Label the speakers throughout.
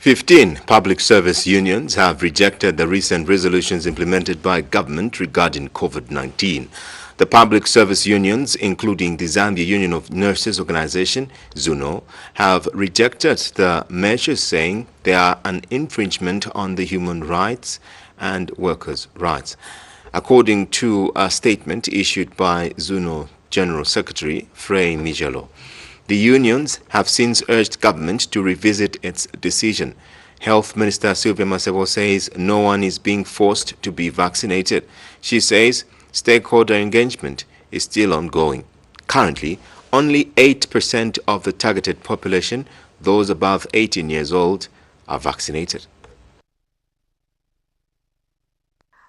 Speaker 1: 15 public service unions have rejected the recent resolutions implemented by government regarding COVID-19. The public service unions, including the Zambia Union of Nurses Organization, ZUNO, have rejected the measures, saying they are an infringement on the human rights and workers' rights. According to a statement issued by ZUNO General Secretary Frei Mijelo, the unions have since urged government to revisit its decision. Health Minister Sylvia Masebo says no one is being forced to be vaccinated. She says stakeholder engagement is still ongoing. Currently, only 8% of the targeted population, those above 18 years old, are vaccinated.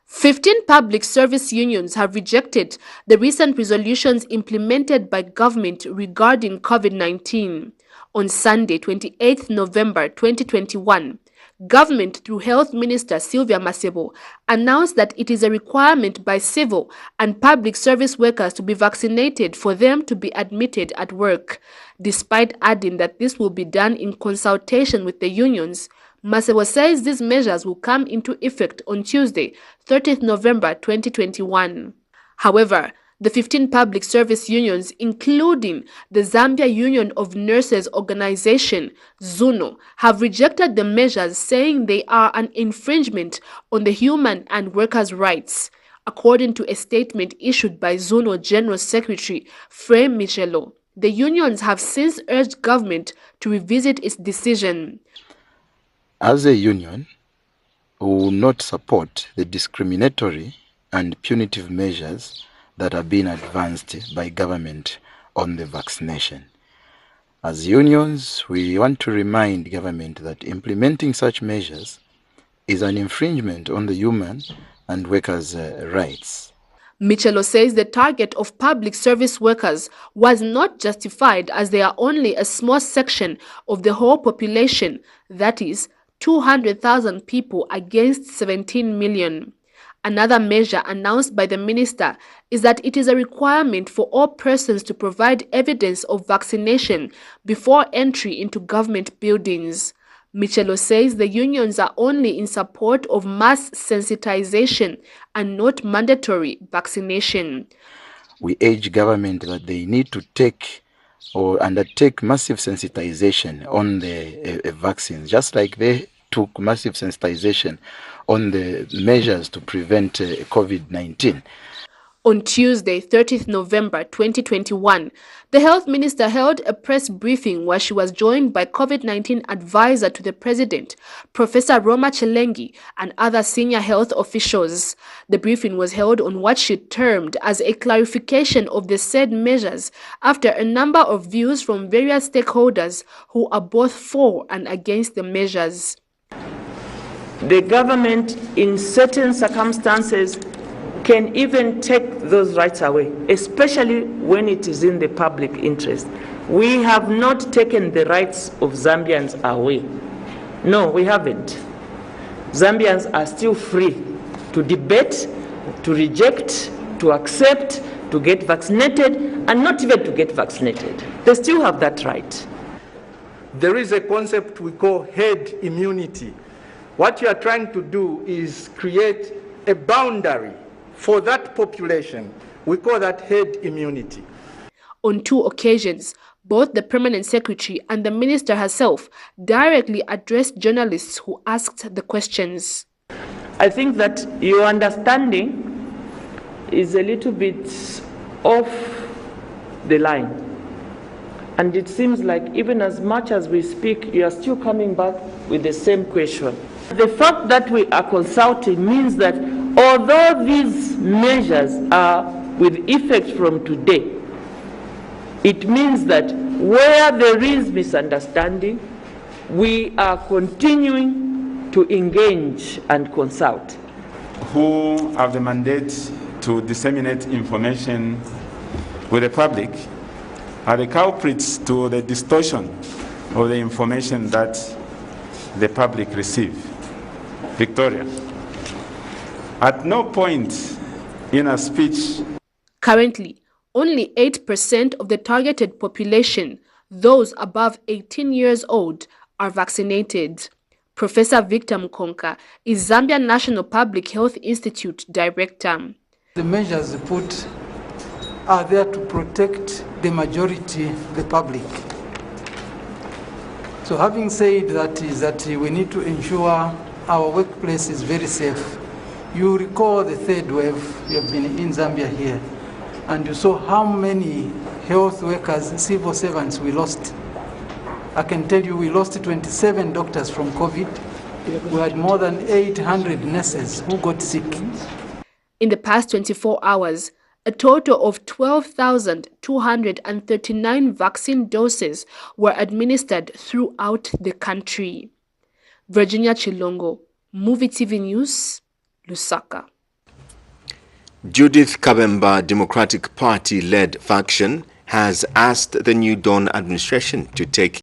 Speaker 2: 15 public service unions have rejected the recent resolutions implemented by government regarding COVID-19. On Sunday, 28 November 2021, government through Health Minister Sylvia Masebo announced that it is a requirement by civil and public service workers to be vaccinated for them to be admitted at work, despite adding that this will be done in consultation with the unions. Masebo says these measures will come into effect on Tuesday, 30th November 2021. However, the 15 public service unions, including the Zambia Union of Nurses Organization, ZUNO, have rejected the measures, saying they are an infringement on the human and workers' rights. According to a statement issued by ZUNO General Secretary Frei Mijelo, the unions have since urged government to revisit its decision.
Speaker 3: As a union, we will not support the discriminatory and punitive measures that are being advanced by government on the vaccination. As unions, we want to remind government that implementing such measures is an infringement on the human and workers' rights.
Speaker 2: Mijelo says the target of public service workers was not justified, as they are only a small section of the whole population, that is, 200,000 people against 17 million. Another measure announced by the minister is that it is a requirement for all persons to provide evidence of vaccination before entry into government buildings. Mijelo says the unions are only in support of mass sensitization and not mandatory vaccination.
Speaker 3: We urge government that they need to take or undertake massive sensitization on the vaccines, just like they took massive sensitization on the measures to prevent COVID-19.
Speaker 2: On Tuesday, 30th November 2021, the health minister held a press briefing where she was joined by COVID-19 advisor to the president, Professor Roma Chelengi, and other senior health officials. The briefing was held on what she termed as a clarification of the said measures after a number of views from various stakeholders who are both for and against the measures.
Speaker 4: The government, in certain circumstances, can even take those rights away, especially when it is in the public interest. We have not taken the rights of Zambians away. No, we haven't. Zambians are still free to debate, to reject, to accept, to get vaccinated, and not even to get vaccinated. They still have that right.
Speaker 5: There is a concept we call herd immunity. What you are trying to do is create a boundary for that population. We call that herd immunity.
Speaker 2: On 2 occasions, both the permanent secretary and the minister herself directly addressed journalists who asked the questions.
Speaker 4: I think that your understanding is a little bit off the line. And it seems like even as much as we speak, you are still coming back with the same question. The fact that we are consulting means that although these measures are with effect from today, it means that where there is misunderstanding, we are continuing to engage and consult.
Speaker 6: Who have the mandate to disseminate information with the public are the culprits to the distortion of the information that the public receive. Victoria, at no point in a speech.
Speaker 2: Currently, only 8% of the targeted population, those above 18 years old, are vaccinated. Professor Victor Mkonka is Zambia National Public Health Institute Director.
Speaker 7: The measures put are there to protect the majority, the public. So having said that is that we need to ensure our workplace is very safe. You recall the third wave, you have been in Zambia here, and you saw how many health workers, civil servants we lost. I can tell you we lost 27 doctors from COVID. We had more than 800 nurses who got sick.
Speaker 2: In the past 24 hours, a total of 12,239 vaccine doses were administered throughout the country. Virginia Chilongo, Movie TV News, Lusaka.
Speaker 1: Judith Kabemba Democratic Party-led faction has asked the New Dawn administration to take